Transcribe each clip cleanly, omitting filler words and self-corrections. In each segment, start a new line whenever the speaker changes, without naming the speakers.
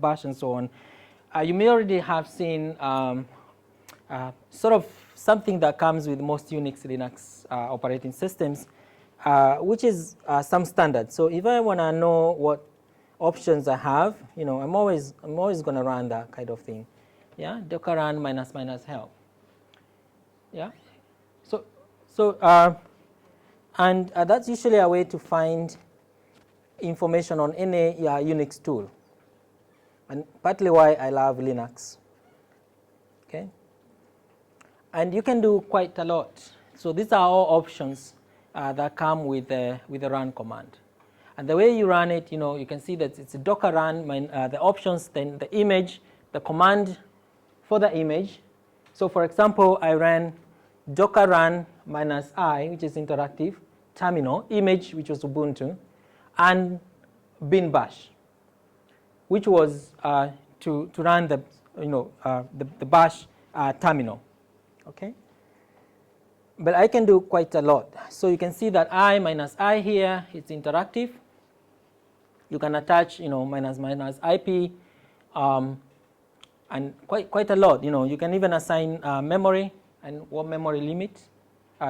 bash and so on, you may already have seen sort of something that comes with most Unix Linux operating systems, which is some standard. So if I want to know what options I have, I'm always going to run that kind of thing. Yeah, docker run -- help. Yeah, and that's usually a way to find information on any Unix tool, and partly why I love Linux. Okay, and you can do quite a lot. So these are all options that come with the run command. And the way you run it, you can see that it's a docker run, the options, then the image, the command for the image. So for example, I ran docker run -I, which is interactive, terminal, image, which was Ubuntu, and bin bash, which was to run the the bash terminal. Okay, but I can do quite a lot. So you can see that I here, it's interactive. You can attach --IP, and quite a lot. You can even assign memory and what memory limit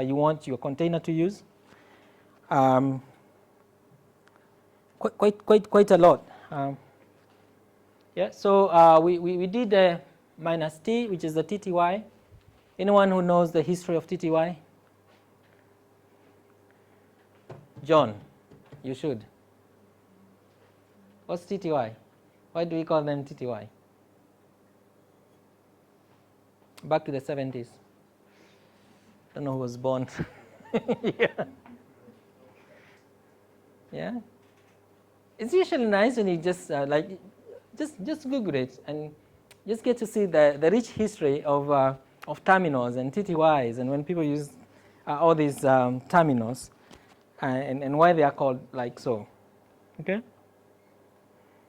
you want your container to use. Quite a lot. Yeah. So we did -T, which is the TTY. Anyone who knows the history of TTY? John, you should. What's TTY? Why do we call them TTY? Back to the 70s. Don't know who was born. Yeah. Yeah. It's usually nice when you just just Google it and just get to see the rich history of terminals and TTYs, and when people use all these terminals and why they are called like so. Okay.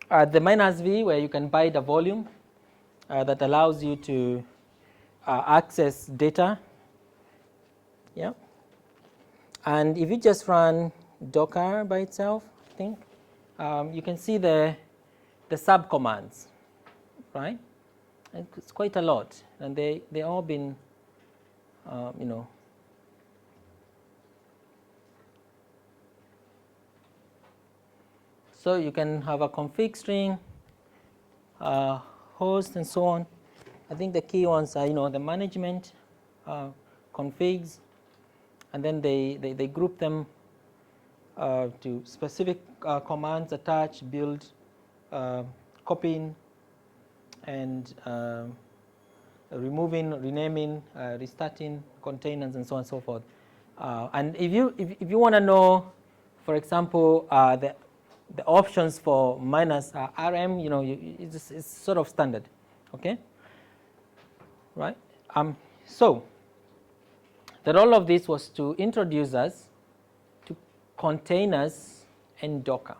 The -V, where you can buy the volume that allows you to access data. Yeah. And if you just run docker by itself, I think you can see the sub commands, right? And it's quite a lot, and they all been So you can have a config string, host, and so on. I think the key ones are the management, configs, and then they group them to specific commands: attach, build, copying, and removing, renaming, restarting containers, and so on and so forth. And if you want to know, for example, the options for -rm, it's sort of standard. Okay. Right. So the role of this was to introduce us to containers and Docker.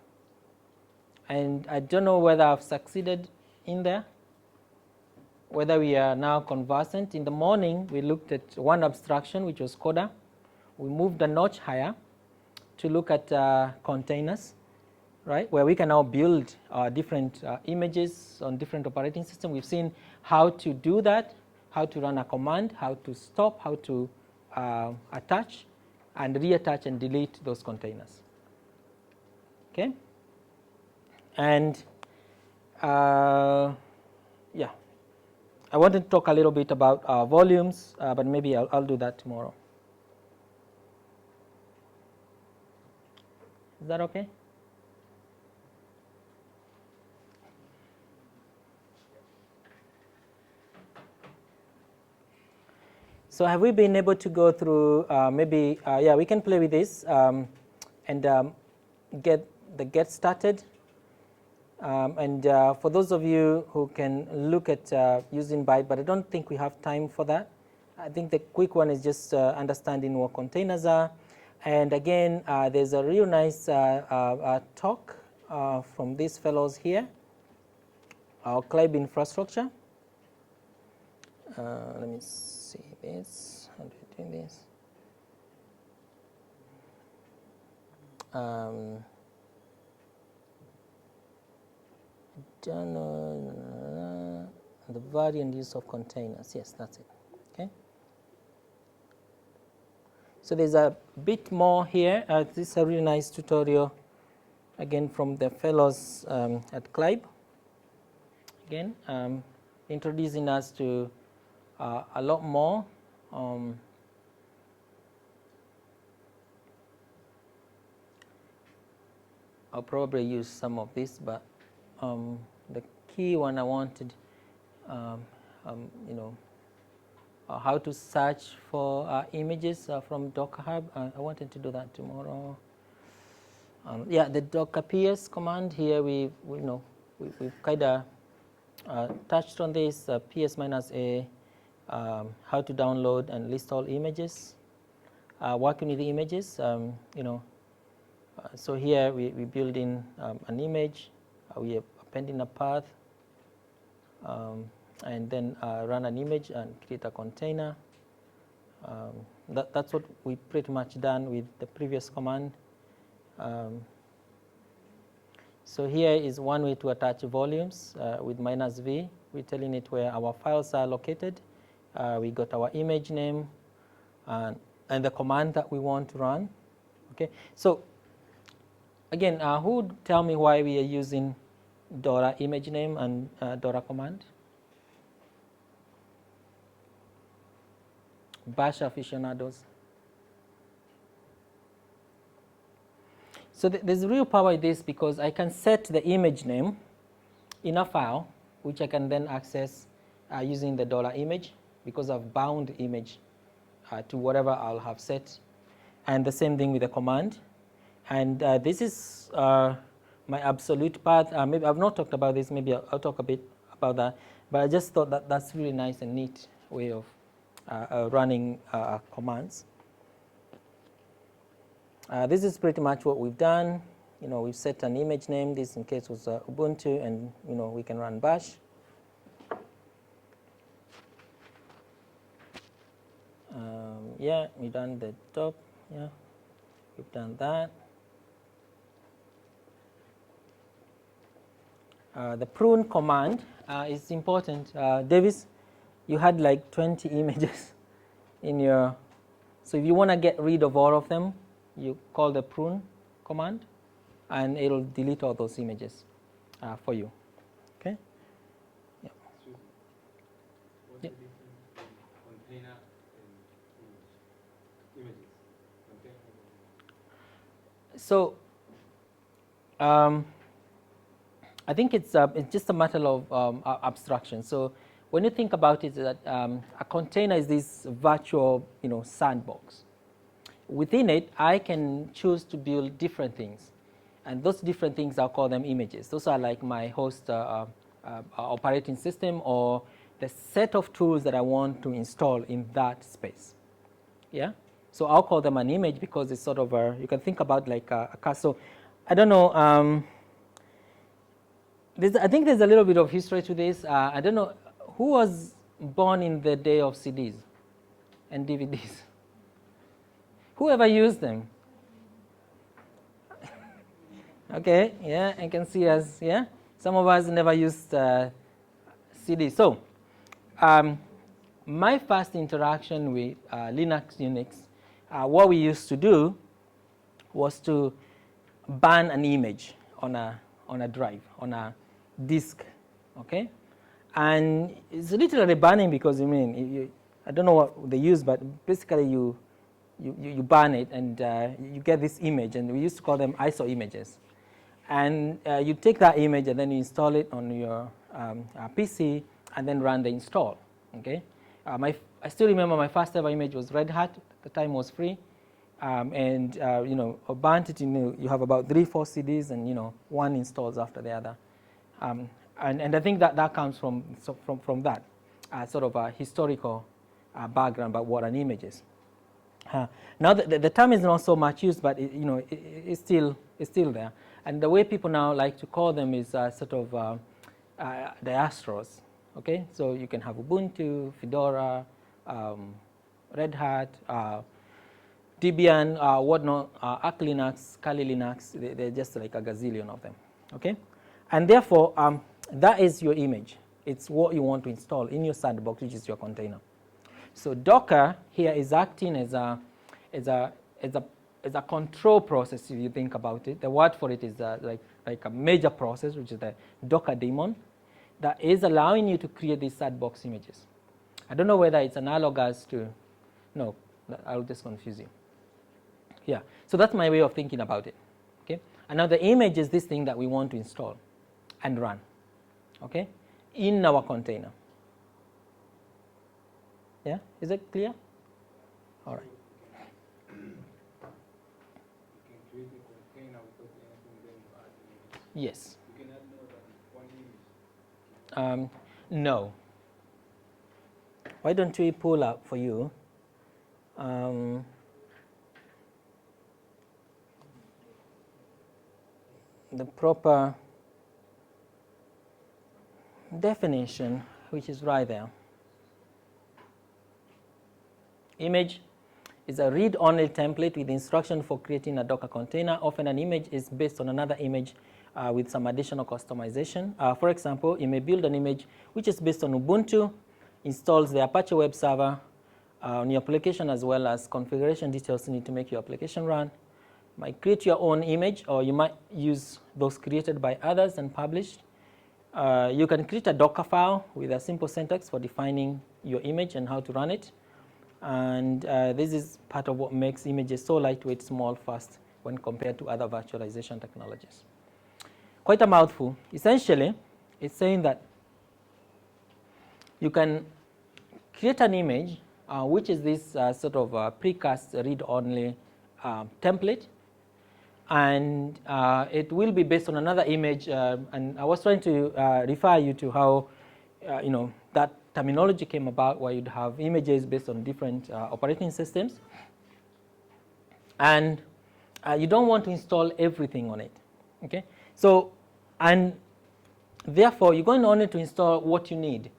And I don't know whether I've succeeded in there, whether we are now conversant. In the morning, we looked at one abstraction, which was Coda. We moved a notch higher to look at containers, right, where we can now build different images on different operating systems. We've seen how to do that, how to run a command, how to stop, how to attach and reattach and delete those containers. Okay, and yeah, I want to talk a little bit about volumes, but maybe I'll do that tomorrow. Is that okay? So have we been able to go through maybe, yeah, we can play with this and get started. And for those of you who can look at using Byte, but I don't think we have time for that. I think the quick one is just understanding what containers are. And again, there's a real nice talk from these fellows here, our cloud infrastructure. Let me see this. How do I do this? the variant use of containers. Yes, that's it. Okay. So there's a bit more here. This is a really nice tutorial, again from the fellows at CLIBE. Again, introducing us to a lot more. I'll probably use some of this, but the key one I wanted, how to search for images from Docker Hub. I wanted to do that tomorrow. Yeah, the Docker PS command here, we've kind of touched on this. PS-A, how to download and list all images. Working with the images, so here we build in an image, we are appending a path, and then run an image and create a container. That's what we pretty much done with the previous command. So here is one way to attach volumes with -v. We're telling it where our files are located. We got our image name and the command that we want to run. Okay, so again, who would tell me why we are using DORA image name and DORA command? Bash aficionados. So there's real power in this because I can set the image name in a file, which I can then access using the DORA image because I've bound image to whatever I'll have set. And the same thing with the command. And this is my absolute path. Maybe I've not talked about this. Maybe I'll talk a bit about that. But I just thought that that's really nice and neat way of running commands. This is pretty much what we've done. We've set an image name. This in case was Ubuntu, and we can run bash. Yeah, we've done the top. Yeah, we've done that. The prune command is important. Davis, you had like 20 images in your, so if you want to get rid of all of them, you call the prune command and it'll delete all those images for you. Okay? Yeah.
What's the difference between container and images?
So I think it's just a matter of abstraction. So when you think about it, that a container is this virtual sandbox. Within it, I can choose to build different things, and those different things, I'll call them images. Those are like my host operating system or the set of tools that I want to install in that space. Yeah. So I'll call them an image because it's sort of you can think about like a car. So I don't know. I think there's a little bit of history to this. I don't know who was born in the day of CDs and DVDs. Whoever used them? Okay, yeah, I can see us. Yeah, some of us never used CDs. So, my first interaction with Linux, Unix, what we used to do was to burn an image on a drive, on a disk. Okay, and it's literally burning because I don't know what they use, but basically you burn it and you get this image, and we used to call them ISO images. And you take that image and then you install it on your PC and then run the install. Okay, I still remember my first ever image was Red Hat. At the time was free, and burnt it. You have about 3-4 CDs, and one installs after the other. And I think that comes from that sort of a historical background about what an image is. Now the term is not so much used, but it's still there. And the way people now like to call them is sort of diastros. Okay, so you can have Ubuntu, Fedora, Red Hat, Debian, whatnot, Arch Linux, Kali Linux. They're just like a gazillion of them. Okay, and therefore that is your image. It's what you want to install in your sandbox, which is your container. So Docker here is acting as a control process, if you think about it. The word for it is like a major process, which is the Docker daemon, that is allowing you to create these sandbox images. I don't know whether it's analogous to, no, I'll just confuse you. Yeah, so that's my way of thinking about it. Okay, and now the image is this thing that we want to install and run, okay, in our container. Yeah, is it clear? All right.
You can create a container without anything, then you add images.
Yes.
You can add more than one image.
No. Why don't we pull up for you? The proper definition, which is right there. Image is a read-only template with instruction for creating a Docker container. Often an image is based on another image with some additional customization. For example, you may build an image which is based on Ubuntu, installs the Apache web server on your application, as well as configuration details you need to make your application run. You might create your own image, or you might use those created by others and published. You can create a Docker file with a simple syntax for defining your image and how to run it. And this is part of what makes images so lightweight, small, fast when compared to other virtualization technologies. Quite a mouthful. Essentially, it's saying that you can create an image, which is this sort of precast read-only template, and it will be based on another image. And I was trying to refer you to how that terminology came about, where you'd have images based on different operating systems, and you don't want to install everything on it. Okay, so and therefore you're going only to install what you need.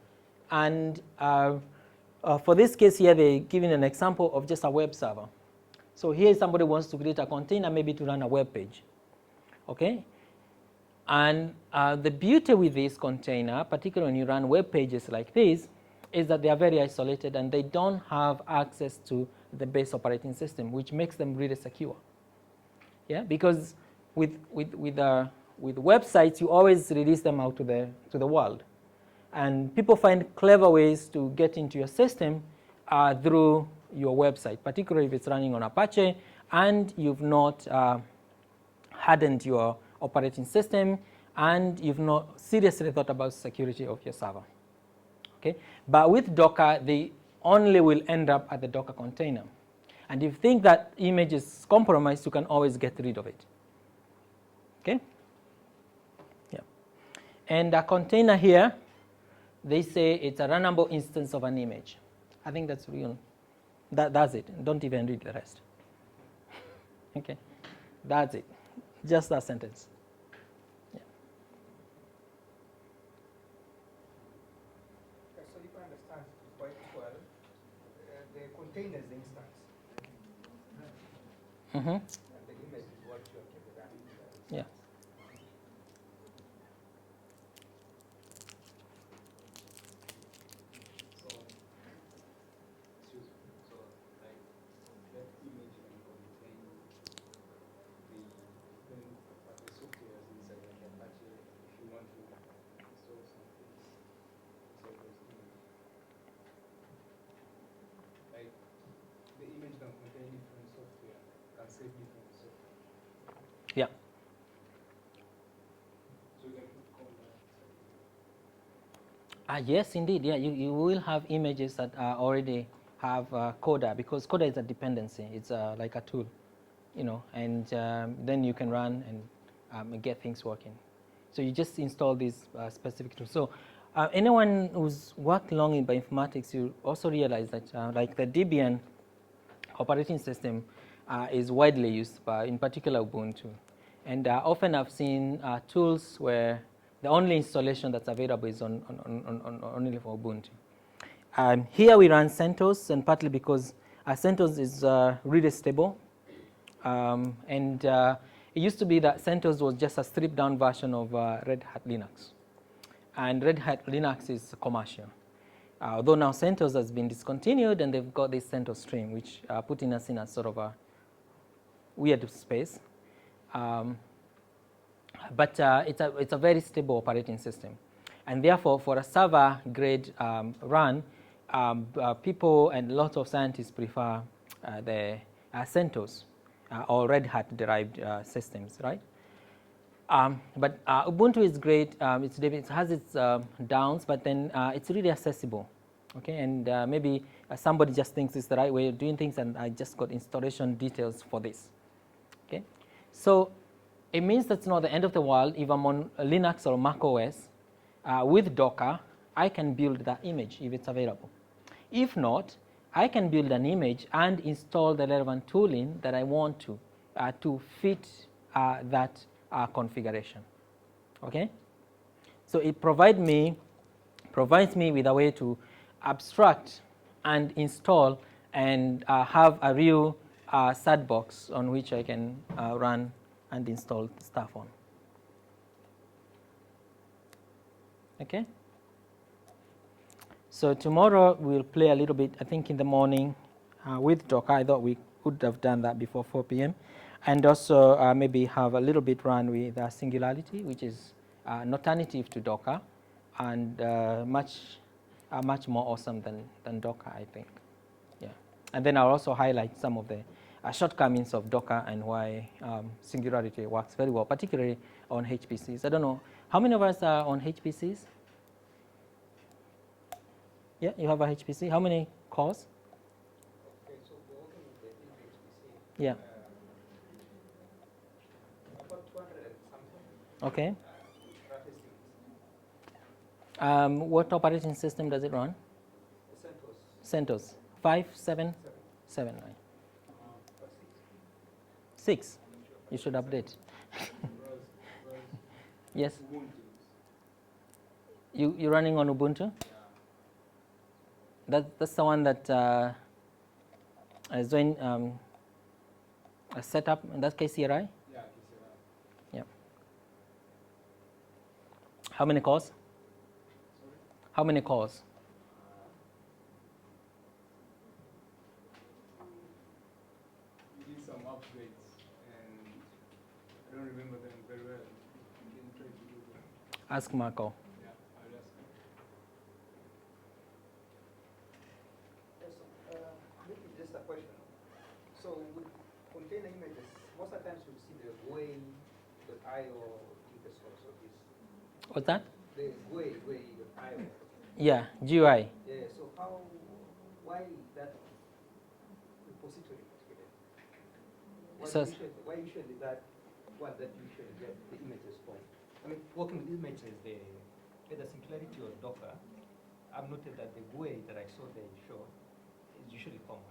And for this case here, they're giving an example of just a web server. So here somebody wants to create a container, maybe to run a web page. Okay, and the beauty with this container, particularly when you run web pages like this, is that they are very isolated and they don't have access to the base operating system, which makes them really secure. Yeah, because with websites, you always release them out to the world, and people find clever ways to get into your system through your website, particularly if it's running on Apache and you've not hardened your operating system and you've not seriously thought about security of your server. Okay, but with Docker, they only will end up at the Docker container. And if you think that image is compromised, you can always get rid of it. Okay? Yeah. And a container here, they say it's a runnable instance of an image. I think that's real. That's it. Don't even read the rest. Okay? That's it. Just that sentence. Yeah.
So if I understand quite well, the container is the instance.
Mm-hmm.
And the image is what you have kept running.
Yeah.
So like that image can contain the software inside like Apache if you want to install something inside those images. Like the image can contain different software, can save different software.
Yeah.
So you can put command.
Yes, indeed. Yeah, you will have images that already have Coda, because Coda is a dependency. It's like a tool, and then you can run and get things working. So you just install these specific tools. So anyone who's worked long in bioinformatics, you also realize that like the Debian operating system is widely used, in particular Ubuntu. And often I've seen tools where the only installation that's available is only for Ubuntu. Here we run CentOS, and partly because CentOS is really stable. And it used to be that CentOS was just a stripped-down version of Red Hat Linux. and Red Hat Linux is commercial. Although now CentOS has been discontinued, and they've got this CentOS stream, which putting us in a sort of a weird space. But it's a very stable operating system. And therefore, for a server-grade run, people and lots of scientists prefer the CentOS or Red Hat-derived systems, right? But Ubuntu is great. It has its downs, but then it's really accessible. Okay, and maybe somebody just thinks it's the right way of doing things, and I just got installation details for this. Okay, so it means that's not the end of the world. If I'm on Linux or Mac OS with Docker, I can build that image if it's available. If not, I can build an image and install the relevant tooling that I want to fit that configuration. Okay, so it provides me with a way to abstract and install and have a real sandbox on which I can run and install stuff on. Okay. So tomorrow we'll play a little bit, I think in the morning with Docker. I thought we could have done that before 4 p.m. And also maybe have a little bit run with Singularity, which is an alternative to Docker, and much more awesome than Docker, I think. Yeah. And then I'll also highlight some of the shortcomings of Docker and why Singularity works very well, particularly on HPCs. I don't know, how many of us are on HPCs? Yeah, you have a HPC. How many cores?
Okay, so we're working with the HPC.
Yeah.
About 200 and something.
Okay.
Roughly
What operating system does it run?
CentOS.
CentOS. 5, 7, 7, right? 6. You should update. Yes. You're running on Ubuntu? That's the one that is doing a setup. That's KCRI?
Yeah, KCRI.
Yeah. How many cores?
Sorry?
How many cores?
We did some upgrades, and I don't remember them very well. We can try to do them.
Ask Marco.
Yeah, I'll ask him.
Maybe just a question. So with container images, most of the times you see the GUI.io intersource of this.
What's that?
The GUI.io.
Yeah, GUI.
Yeah, so why that repository particularly? Why usually that one that you usually get the images from? I mean, working with images, either Singularity or Docker, I've noted that the GUI that I saw they show is usually common.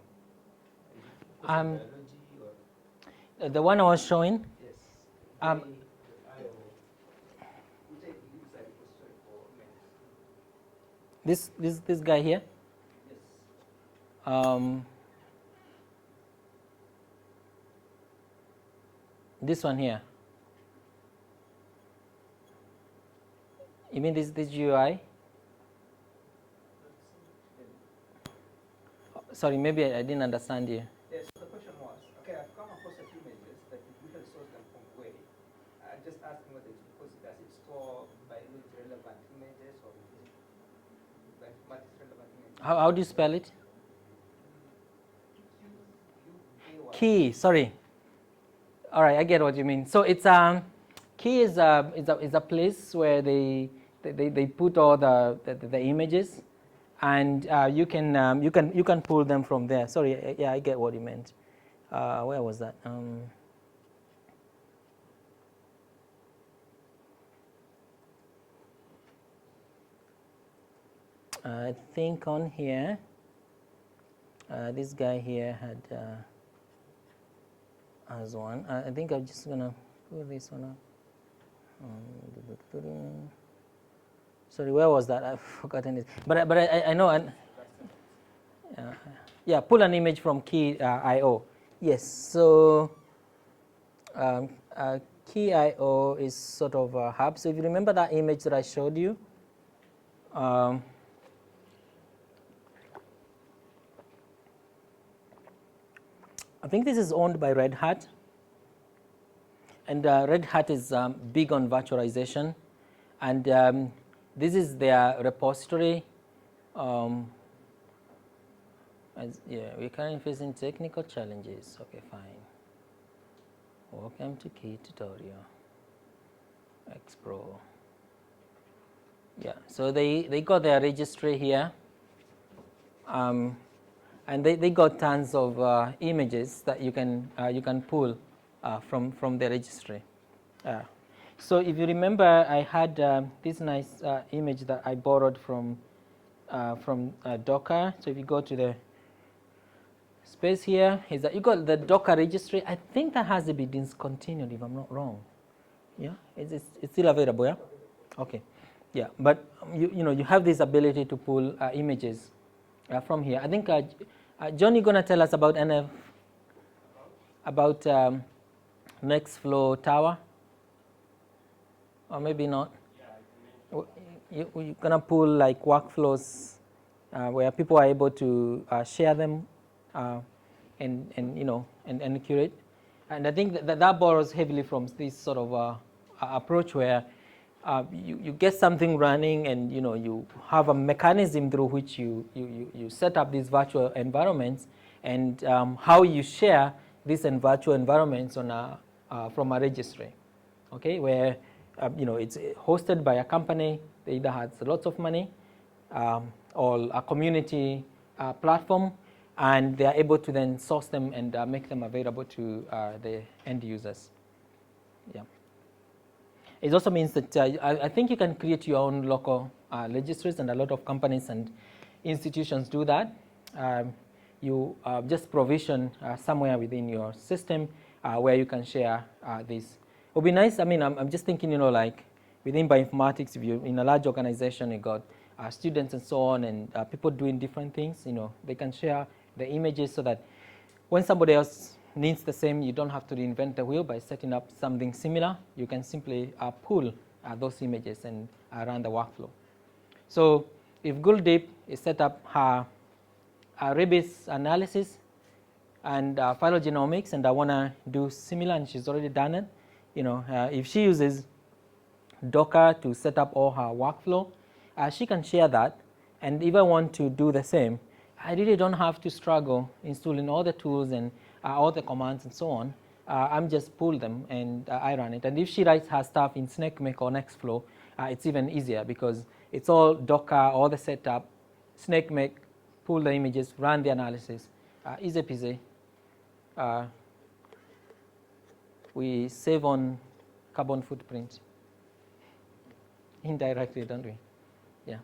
Is it because of biology or?
The one I was showing?
Yes.
Um,
GUI.io, which I believe is a repository for images.
This guy here?
Yes.
This one here. You mean this GUI? Sorry, maybe I didn't understand you.
Yes, the question was, okay, I've come across a few images that you usually source them from GUI. I'm just asking whether it's because does it store biology relevant images or mathematics relevant images?
How do you spell it?
QAY.
Key, sorry. All right, I get what you mean. So it's Key is a place where they put all the images, and you can pull them from there. Sorry, yeah, I get what you meant. Where was that? I think on here, this guy here has one. I think I'm just gonna pull this one up. Sorry, where was that? I've forgotten it. But I know. Yeah, pull an image from Key.io. Yes. So Key.io is sort of a hub. So if you remember that image that I showed you, Um, I think this is owned by Red Hat. And Red Hat is big on virtualization. And this is their repository. Yeah, we're currently facing technical challenges. Okay, fine. Welcome to Key Tutorial. X-Pro. Yeah, so they got their registry here. And they got tons of images that you can pull from the registry. So if you remember, I had this nice image that I borrowed from Docker. So if you go to the space here, is that you got the Docker registry. I think that has to be discontinued if I'm not wrong. Yeah, it's still available. Yeah, okay. Yeah, but you have this ability to pull images from here. I think John, you're gonna tell us about Nextflow Tower, or maybe not. You're gonna pull like workflows where people are able to share them and curate. And I think that borrows heavily from this sort of approach where you get something running, and you have a mechanism through which you set up these virtual environments, and how you share these virtual environments on from a registry, okay, where it's hosted by a company that either has lots of money or a community platform, and they are able to then source them and make them available to the end users. Yeah. It also means that I think you can create your own local registries, and a lot of companies and institutions do that. You just provision somewhere within your system where you can share this. It would be nice. I mean, I'm just thinking, like within bioinformatics, if you're in a large organization, you got students and so on, and people doing different things. They can share the images so that when somebody else needs the same, you don't have to reinvent the wheel by setting up something similar. You can simply pull those images and run the workflow. So if Guldeep is set up her rabies analysis and phylogenomics, and I want to do similar, and she's already done it, if she uses Docker to set up all her workflow, she can share that. And if I want to do the same, I really don't have to struggle installing all the tools and all the commands and so on. I'm just pull them and I run it. And if she writes her stuff in SnakeMake or Nextflow, it's even easier because it's all Docker, all the setup, SnakeMake, pull the images, run the analysis, easy peasy. We save on carbon footprint indirectly, don't we? Yeah.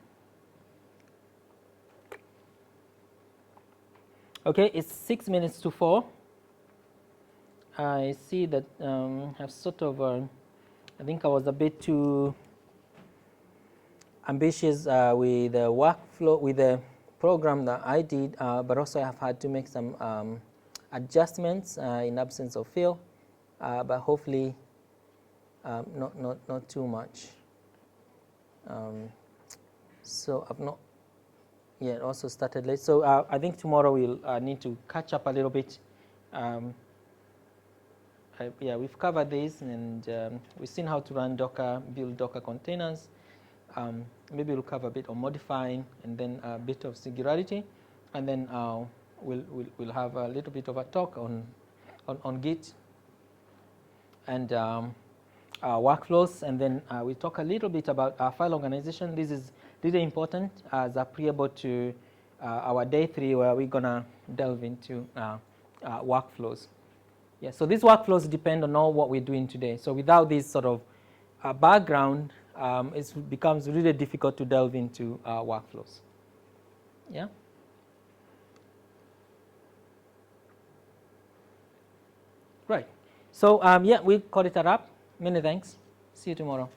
Okay, it's 6 minutes to 4. I see that I've sort of, I think I was a bit too ambitious with the workflow, with the program that I did, but also I have had to make some adjustments in absence of Phil, but hopefully not too much. So I've not yet also started late. So I think tomorrow we'll need to catch up a little bit. Yeah, we've covered this, and we've seen how to run Docker, build Docker containers. Maybe we'll cover a bit on modifying, and then a bit of Singularity, and then we'll have a little bit of a talk on Git and workflows, and then we'll talk a little bit about file organization. This is really important as a preamble to our day 3, where we're gonna delve into workflows. Yeah, so these workflows depend on all what we're doing today. So without this sort of background, it becomes really difficult to delve into workflows. Yeah. Right. So yeah, we call it a wrap. Many thanks. See you tomorrow.